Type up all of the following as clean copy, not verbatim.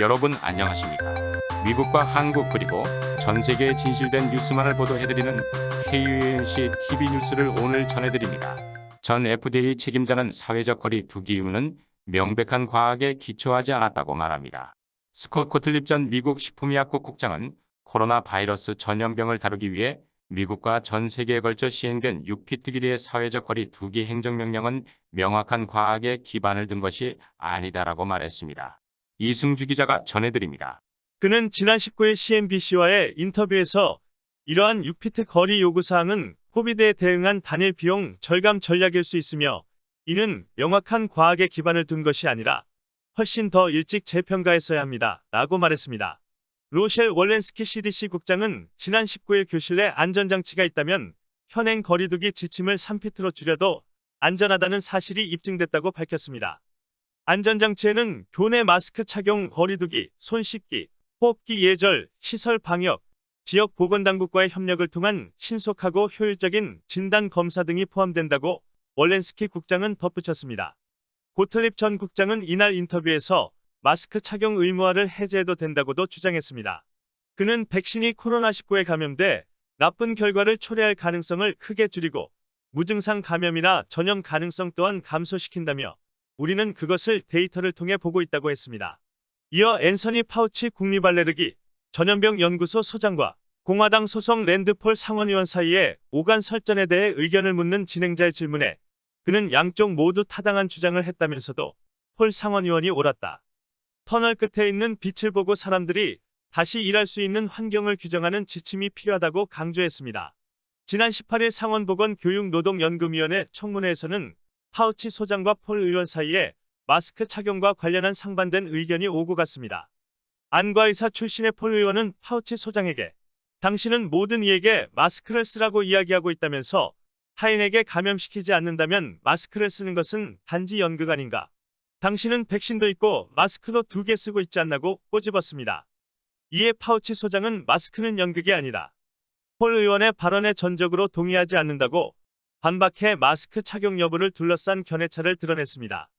여러분 안녕하십니까? 미국과 한국 그리고 전 세계에 진실된 뉴스만을 보도해드리는 KUNC TV 뉴스를 오늘 전해드립니다. 전 FDA 책임자는 사회적 거리 두기 이유는 명백한 과학에 기초하지 않았다고 말합니다. 스콧 고틀립 전 미국 식품의약국 국장은 코로나 바이러스 전염병을 다루기 위해 미국과 전 세계에 걸쳐 시행된 6피트 길이의 사회적 거리 두기 행정명령은 명확한 과학에 기반을 둔 것이 아니다라고 말했습니다. 이승주 기자가 전해드립니다. 그는 지난 19일 CNBC와의 인터뷰에서 이러한 6피트 거리 요구사항은 코비드에 대응한 단일 비용 절감 전략일 수 있으며 이는 명확한 과학에 기반을 둔 것이 아니라 훨씬 더 일찍 재평가했어야 합니다. 라고 말했습니다. 로셸 월렌스키 CDC 국장은 지난 19일 교실 내 안전장치가 있다면 현행 거리두기 지침을 3피트로 줄여도 안전하다는 사실이 입증됐다고 밝혔습니다. 안전장치에는 교내 마스크 착용, 거리두기, 손 씻기, 호흡기 예절, 시설 방역, 지역 보건당국과의 협력을 통한 신속하고 효율적인 진단 검사 등이 포함된다고 월렌스키 국장은 덧붙였습니다. 고틀립 전 국장은 이날 인터뷰에서 마스크 착용 의무화를 해제해도 된다고도 주장했습니다. 그는 백신이 코로나19에 감염돼 나쁜 결과를 초래할 가능성을 크게 줄이고 무증상 감염이나 전염 가능성 또한 감소시킨다며 우리는 그것을 데이터를 통해 보고 있다고 했습니다. 이어 앤서니 파우치 국립알레르기 전염병 연구소 소장과 공화당 소속 랜드폴 상원의원 사이의 오간 설전에 대해 의견을 묻는 진행자의 질문에 그는 양쪽 모두 타당한 주장을 했다면서도 폴 상원의원이 옳았다. 터널 끝에 있는 빛을 보고 사람들이 다시 일할 수 있는 환경을 규정하는 지침이 필요하다고 강조했습니다. 지난 18일 상원보건교육노동연금위원회 청문회에서는 파우치 소장과 폴 의원 사이에 마스크 착용과 관련한 상반된 의견이 오고 갔습니다. 안과의사 출신의 폴 의원은 파우치 소장에게 당신은 모든 이에게 마스크를 쓰라고 이야기하고 있다면서 타인에게 감염시키지 않는다면 마스크를 쓰는 것은 단지 연극 아닌가? 당신은 백신도 있고 마스크도 2개 쓰고 있지 않나고 꼬집었습니다. 이에 파우치 소장은 마스크는 연극이 아니다. 폴 의원의 발언에 전적으로 동의하지 않는다고 반박해 마스크 착용 여부를 둘러싼 견해차를 드러냈습니다.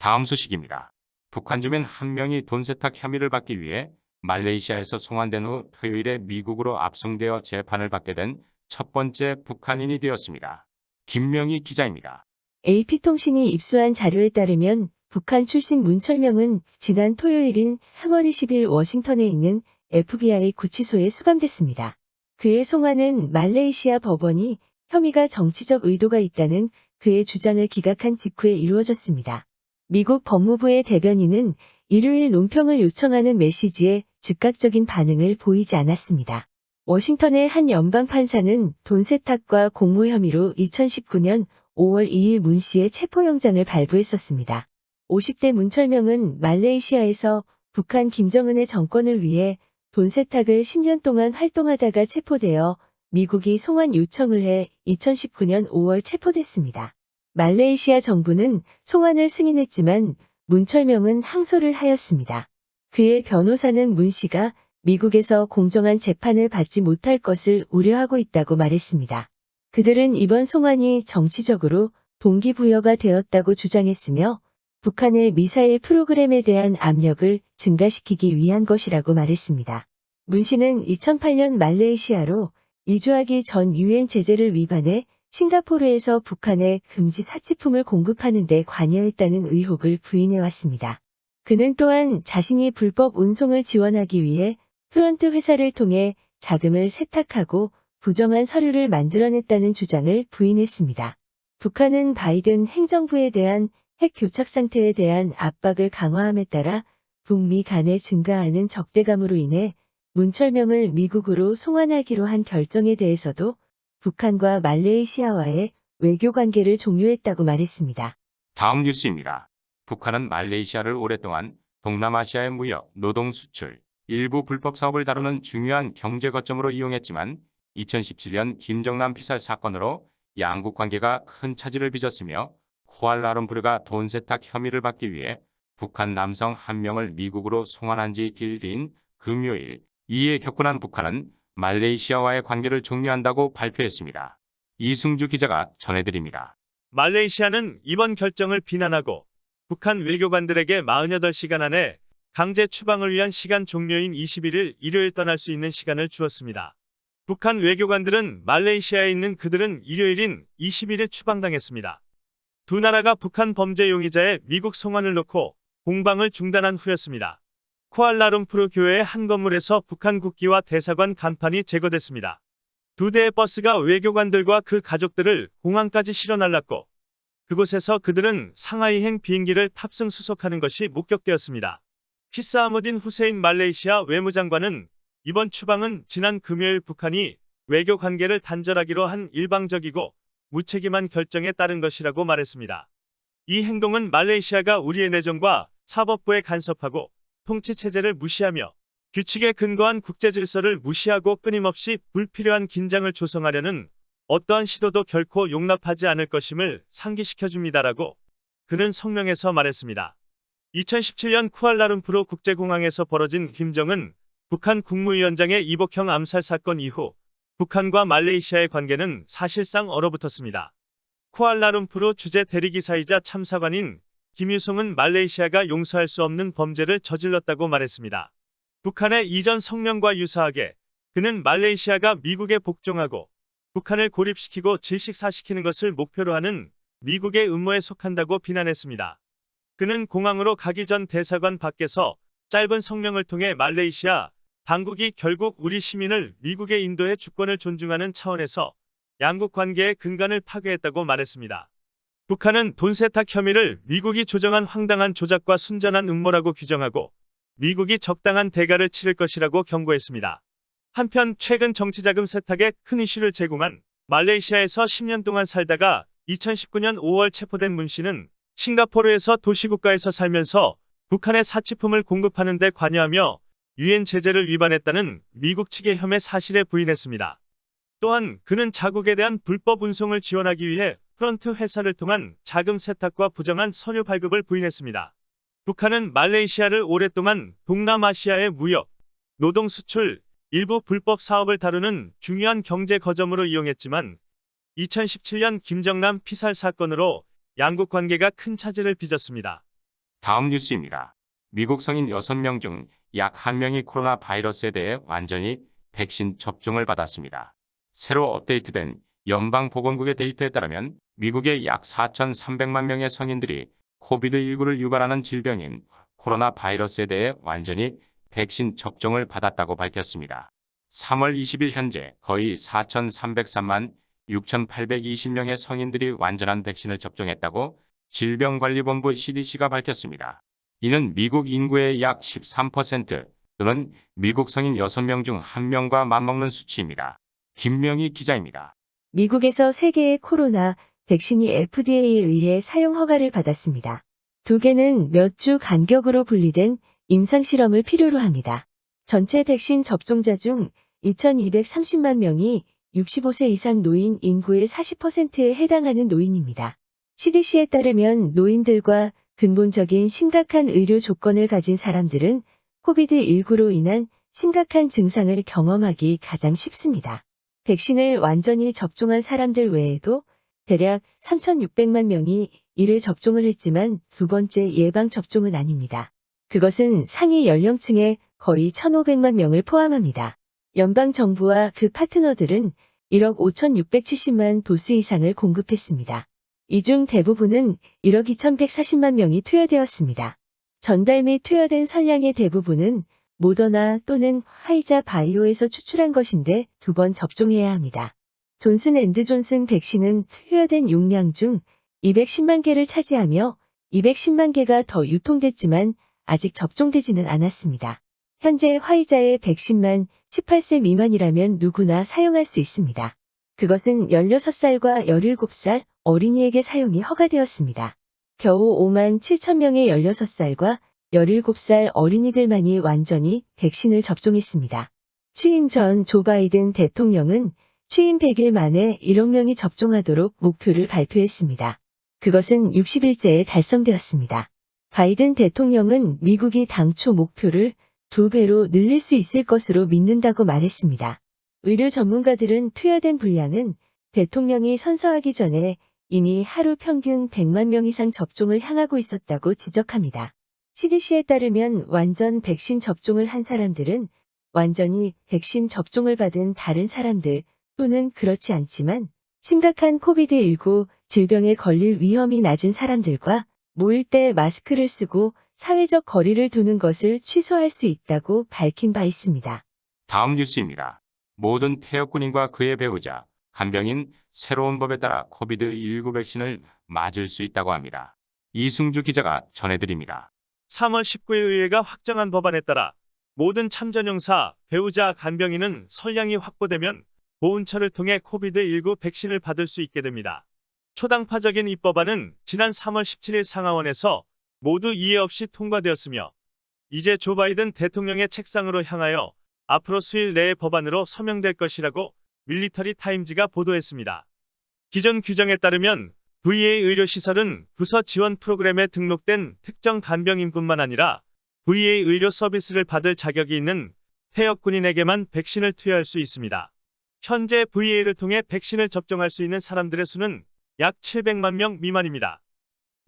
다음 소식입니다. 북한 주민 한 명이 돈 세탁 혐의를 받기 위해 말레이시아에서 송환된 후 토요일에 미국으로 압송되어 재판을 받게 된 첫 번째 북한인이 되었습니다. 김명희 기자입니다. AP통신이 입수한 자료에 따르면 북한 출신 문철명은 지난 토요일인 3월 20일 워싱턴에 있는 FBI 구치소에 수감됐습니다. 그의 송환은 말레이시아 법원이 혐의가 정치적 의도가 있다는 그의 주장을 기각한 직후에 이루어졌습니다. 미국 법무부의 대변인은 일요일 논평을 요청하는 메시지에 즉각적인 반응을 보이지 않았습니다. 워싱턴의 한 연방판사는 돈 세탁과 공모 혐의로 2019년 5월 2일 문 씨의 체포영장을 발부했었습니다. 50대 문철명은 말레이시아에서 북한 김정은의 정권을 위해 돈 세탁을 10년 동안 활동하다가 체포되어 미국이 송환 요청을 해 2019년 5월 체포됐습니다. 말레이시아 정부는 송환을 승인했지만 문철명은 항소를 하였습니다. 그의 변호사는 문 씨가 미국에서 공정한 재판을 받지 못할 것을 우려하고 있다고 말했습니다. 그들은 이번 송환이 정치적으로 동기부여가 되었다고 주장했으며 북한의 미사일 프로그램에 대한 압력을 증가시키기 위한 것이라고 말했습니다. 문 씨는 2008년 말레이시아로 이주하기 전 유엔 제재를 위반해 싱가포르에서 북한에 금지 사치품을 공급하는 데 관여했다는 의혹을 부인해왔습니다. 그는 또한 자신이 불법 운송을 지원하기 위해 프런트 회사를 통해 자금을 세탁하고 부정한 서류를 만들어냈다는 주장을 부인했습니다. 북한은 바이든 행정부에 대한 핵 교착 상태에 대한 압박을 강화함에 따라 북미 간에 증가하는 적대감으로 인해 문철명을 미국으로 송환하기로 한 결정에 대해서도 북한과 말레이시아와의 외교 관계를 종료했다고 말했습니다. 다음 뉴스입니다. 북한은 말레이시아를 오랫동안 동남아시아의 무역, 노동 수출, 일부 불법 사업을 다루는 중요한 경제 거점으로 이용했지만 2017년 김정남 피살 사건으로 양국 관계가 큰 차질을 빚었으며 쿠알라룸푸르가 돈 세탁 혐의를 받기 위해 북한 남성 한 명을 미국으로 송환한 지 길이인 금요일 이에 격분한 북한은 말레이시아와의 관계를 종료한다고 발표했습니다. 이승주 기자가 전해드립니다. 말레이시아는 이번 결정을 비난하고 북한 외교관들에게 48시간 안에 강제 추방을 위한 시간 종료인 21일 일요일 떠날 수 있는 시간을 주었습니다. 북한 외교관들은 말레이시아에 있는 그들은 일요일인 21일 추방당했습니다. 두 나라가 북한 범죄 용의자의 미국 송환을 놓고 공방을 중단한 후였습니다. 쿠알라룸푸르 교회의 한 건물에서 북한 국기와 대사관 간판이 제거됐습니다. 두 대의 버스가 외교관들과 그 가족들을 공항까지 실어 날랐고 그곳에서 그들은 상하이행 비행기를 탑승 수속하는 것이 목격되었습니다. 히사무딘 후세인 말레이시아 외무장관은 이번 추방은 지난 금요일 북한이 외교 관계를 단절하기로 한 일방적이고 무책임한 결정에 따른 것이라고 말했습니다. 이 행동은 말레이시아가 우리의 내정과 사법부에 간섭하고 통치체제를 무시하며 규칙에 근거한 국제질서를 무시하고 끊임없이 불필요한 긴장을 조성하려는 어떠한 시도도 결코 용납하지 않을 것임을 상기시켜줍니다라고 그는 성명에서 말했습니다. 2017년 쿠알라룸푸르 국제공항에서 벌어진 김정은 북한 국무위원장의 이복형 암살 사건 이후 북한과 말레이시아의 관계는 사실상 얼어붙었습니다. 쿠알라룸푸르 주재 대리기사이자 참사관인 김유송은 말레이시아가 용서할 수 없는 범죄를 저질렀다고 말했습니다. 북한의 이전 성명과 유사하게 그는 말레이시아가 미국에 복종하고 북한을 고립시키고 질식사시키는 것을 목표로 하는 미국의 음모에 속한다고 비난했습니다. 그는 공항으로 가기 전 대사관 밖에서 짧은 성명을 통해 말레이시아 당국이 결국 우리 시민을 미국의 인도의 주권을 존중하는 차원에서 양국 관계의 근간을 파괴했다고 말했습니다. 북한은 돈 세탁 혐의를 미국이 조정한 황당한 조작과 순전한 음모라고 규정하고 미국이 적당한 대가를 치를 것이라고 경고했습니다. 한편 최근 정치자금 세탁에 큰 이슈를 제공한 말레이시아에서 10년 동안 살다가 2019년 5월 체포된 문 씨는 싱가포르에서 도시국가에서 살면서 북한의 사치품을 공급하는 데 관여하며 유엔 제재를 위반했다는 미국 측의 혐의 사실에 부인했습니다. 또한 그는 자국에 대한 불법 운송을 지원하기 위해 프런트 회사를 통한 자금 세탁과 부정한 선유 발급을 부인했습니다. 북한은 말레이시아를 오랫동안 동남아시아의 무역, 노동 수출, 일부 불법 사업을 다루는 중요한 경제 거점으로 이용했지만 2017년 김정남 피살 사건으로 양국 관계가 큰 차질을 빚었습니다. 다음 뉴스입니다. 미국 성인 6명 중 약 1명이 코로나 바이러스에 대해 완전히 백신 접종을 받았습니다. 새로 업데이트된 연방보건국의 데이터에 따르면 미국의 약 4,300만 명의 성인들이 코비드19를 유발하는 질병인 코로나 바이러스에 대해 완전히 백신 접종을 받았다고 밝혔습니다. 3월 20일 현재 거의 4,303만 6,820명의 성인들이 완전한 백신을 접종했다고 질병관리본부 CDC가 밝혔습니다. 이는 미국 인구의 약 13% 또는 미국 성인 6명 중 1명과 맞먹는 수치입니다. 김명희 기자입니다. 미국에서 3개의 코로나 백신이 FDA에 의해 사용 허가를 받았습니다. 2개는 몇 주 간격으로 분리된 임상실험을 필요로 합니다. 전체 백신 접종자 중 2,230만 명이 65세 이상 노인 인구의 40%에 해당하는 노인입니다. CDC에 따르면 노인들과 근본적인 심각한 의료 조건을 가진 사람들은 코비드19로 인한 심각한 증상을 경험하기 가장 쉽습니다. 백신을 완전히 접종한 사람들 외에도 대략 3,600만 명이 1회 접종을 했지만 두 번째 예방 접종은 아닙니다. 그것은 상위 연령층의 거의 1,500만 명을 포함합니다. 연방정부와 그 파트너들은 1억 5,670만 도스 이상을 공급했습니다. 이 중 대부분은 1억 2,140만 명이 투여되었습니다. 전달 및 투여된 선량의 대부분은 모더나 또는 화이자 바이오에서 추출한 것인데 2번 접종해야 합니다. 존슨앤드존슨 백신은 투여된 용량 중 210만 개를 차지하며 210만 개가 더 유통됐지만 아직 접종되지는 않았습니다. 현재 화이자의 백신만 18세 미만이라면 누구나 사용할 수 있습니다. 그것은 16살과 17살 어린이에게 사용이 허가되었습니다. 겨우 5만 7천 명의 16살과 17살 어린이들만이 완전히 백신을 접종했습니다. 취임 전 조 바이든 대통령은 취임 100일 만에 1억 명이 접종하도록 목표를 발표했습니다. 그것은 60일째에 달성되었습니다. 바이든 대통령은 미국이 당초 목표를 2배로 늘릴 수 있을 것으로 믿는다고 말했습니다. 의료 전문가들은 투여된 분량은 대통령이 선서하기 전에 이미 하루 평균 100만 명 이상 접종을 향하고 있었다고 지적합니다. CDC에 따르면 완전 백신 접종을 한 사람들은 완전히 백신 접종을 받은 다른 사람들 또는 그렇지 않지만 심각한 코비드-19 질병에 걸릴 위험이 낮은 사람들과 모일 때 마스크를 쓰고 사회적 거리를 두는 것을 취소할 수 있다고 밝힌 바 있습니다. 다음 뉴스입니다. 모든 태역군인과 그의 배우자, 간병인 새로운 법에 따라 코비드-19 백신을 맞을 수 있다고 합니다. 이승주 기자가 전해드립니다. 3월 19일 의회가 확정한 법안에 따라 모든 참전용사, 배우자, 간병인은 선량이 확보되면 보훈처를 통해 코비드-19 백신을 받을 수 있게 됩니다. 초당파적인 이 법안은 지난 3월 17일 상하원에서 모두 이해 없이 통과되었으며 이제 조 바이든 대통령의 책상으로 향하여 앞으로 수일 내에 법안으로 서명될 것이라고 밀리터리 타임즈가 보도했습니다. 기존 규정에 따르면 VA 의료시설은 부서 지원 프로그램에 등록된 특정 간병인뿐만 아니라 VA 의료 서비스를 받을 자격이 있는 퇴역군인에게만 백신을 투여할 수 있습니다. 현재 VA를 통해 백신을 접종할 수 있는 사람들의 수는 약 700만 명 미만입니다.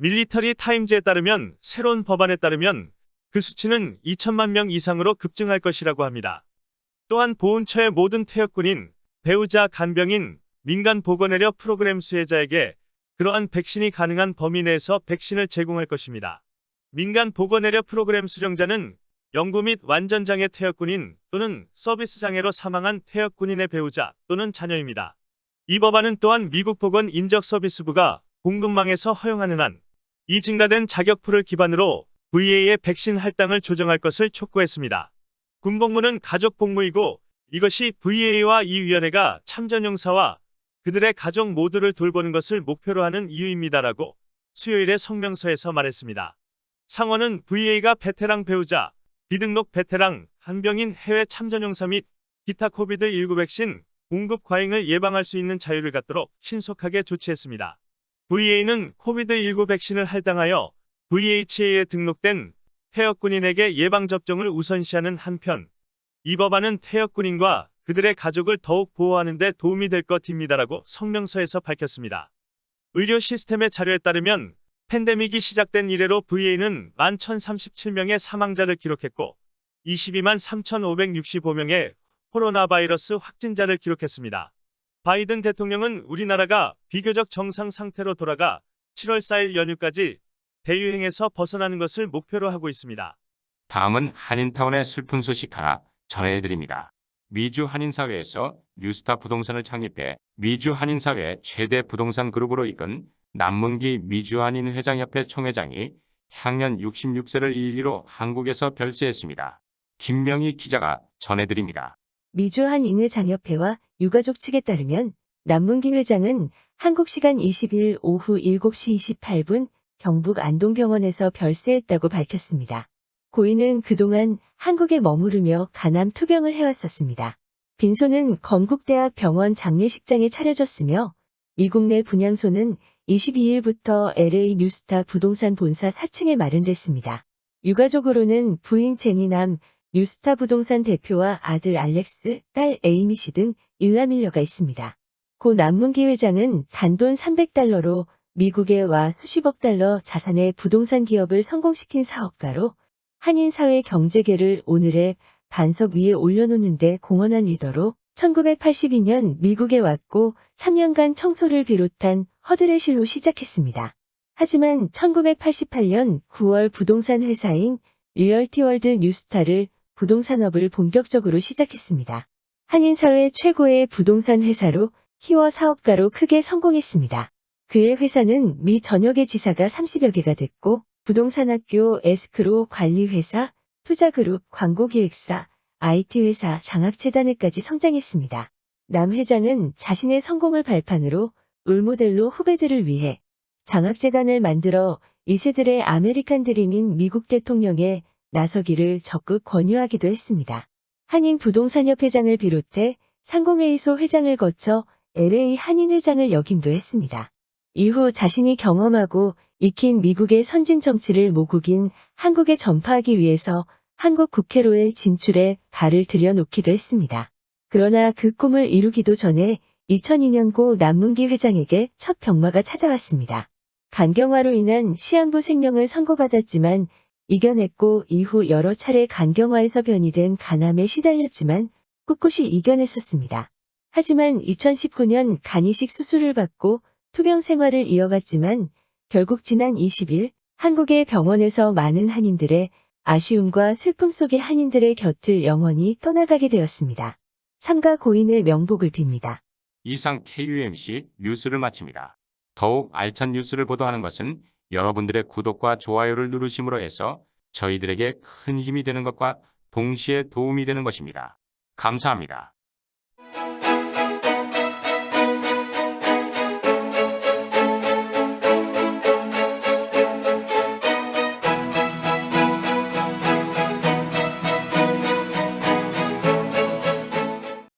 밀리터리 타임즈에 따르면 새로운 법안에 따르면 그 수치는 2천만 명 이상으로 급증할 것이라고 합니다. 또한 보훈처의 모든 퇴역군인, 배우자, 간병인, 민간 보건의료 프로그램 수혜자에게 그러한 백신이 가능한 범위 내에서 백신을 제공할 것입니다. 민간 보건의료 프로그램 수령자는 영구 및 완전장애 퇴역군인 또는 서비스 장애로 사망한 퇴역군인의 배우자 또는 자녀입니다. 이 법안은 또한 미국 보건인적서비스부가 공급망에서 허용하는 한 이 증가된 자격풀을 기반으로 VA의 백신 할당을 조정할 것을 촉구했습니다. 군복무는 가족복무이고 이것이 VA와 이 위원회가 참전용사와 그들의 가족 모두를 돌보는 것을 목표로 하는 이유입니다라고 수요일에 성명서에서 말했습니다. 상원은 VA가 베테랑 배우자, 비등록 베테랑, 간병인 해외 참전용사 및 기타 코비드-19 백신 공급 과잉을 예방할 수 있는 자유를 갖도록 신속하게 조치했습니다. VA는 코비드-19 백신을 할당하여 VHA에 등록된 퇴역군인에게 예방접종을 우선시하는 한편 이 법안은 퇴역군인과 그들의 가족을 더욱 보호하는 데 도움이 될 것입니다라고 성명서에서 밝혔습니다. 의료 시스템의 자료에 따르면 팬데믹이 시작된 이래로 VA는 11,037명의 사망자를 기록했고 22만 3,565명의 코로나 바이러스 확진자를 기록했습니다. 바이든 대통령은 우리나라가 비교적 정상 상태로 돌아가 7월 4일 연휴까지 대유행에서 벗어나는 것을 목표로 하고 있습니다. 다음은 한인타운의 슬픈 소식 하나 전해드립니다. 미주 한인사회에서 뉴스타 부동산을 창립해 미주 한인사회 최대 부동산 그룹으로 이끈 남문기 미주한인회장협회 총회장이 향년 66세를 일기로 한국에서 별세했습니다. 김명희 기자가 전해드립니다. 미주한인회장협회와 유가족 측에 따르면 남문기 회장은 한국 시간 20일 오후 7시 28분 경북 안동병원에서 별세했다고 밝혔습니다. 고인은 그동안 한국에 머무르며 간암 투병을 해왔었습니다. 빈소는 건국대학 병원 장례식장에 차려졌으며 미국 내 분향소는 22일부터 LA 뉴스타 부동산 본사 4층에 마련됐습니다. 유가족으로는 부인 제니남, 뉴스타 부동산 대표와 아들 알렉스, 딸 에이미 씨 등 일남일녀가 있습니다. 고 남문기 회장은 단돈 300달러로 미국에 와 수십억 달러 자산의 부동산 기업을 성공시킨 사업가로 한인사회 경제계를 오늘의 반석 위에 올려놓는데 공헌한 리더로 1982년 미국에 왔고 3년간 청소를 비롯한 허들의 실로 시작했습니다. 하지만 1988년 9월 부동산 회사인 리얼티월드 뉴스타를 부동산업을 본격적으로 시작했습니다. 한인사회 최고의 부동산 회사로 키워 사업가로 크게 성공했습니다. 그의 회사는 미 전역의 지사가 30여 개가 됐고 부동산학교, 에스크로 관리회사, 투자그룹, 광고기획사, IT회사, 장학재단에까지 성장했습니다. 남 회장은 자신의 성공을 발판으로 롤모델로 후배들을 위해 장학재단을 만들어 2세들의 아메리칸 드림인 미국 대통령에 나서기를 적극 권유하기도 했습니다. 한인부동산협회장을 비롯해 상공회의소 회장을 거쳐 LA 한인회장을 역임도 했습니다. 이후 자신이 경험하고 익힌 미국의 선진 정치를 모국인 한국에 전파하기 위해서 한국 국회로의 진출에 발을 들여놓기도 했습니다. 그러나 그 꿈을 이루기도 전에 2002년 고 남문기 회장에게 첫 병마가 찾아왔습니다. 간경화로 인한 시한부 생명을 선고받았지만 이겨냈고 이후 여러 차례 간경화에서 변이된 간암에 시달렸지만 꿋꿋이 이겨냈었습니다. 하지만 2019년 간이식 수술을 받고 투병 생활을 이어갔지만 결국 지난 20일 한국의 병원에서 많은 한인들의 아쉬움과 슬픔 속의 한인들의 곁을 영원히 떠나가게 되었습니다. 삼가 고인의 명복을 빕니다. 이상 KUMC 뉴스를 마칩니다. 더욱 알찬 뉴스를 보도하는 것은 여러분들의 구독과 좋아요를 누르심으로 해서 저희들에게 큰 힘이 되는 것과 동시에 도움이 되는 것입니다. 감사합니다.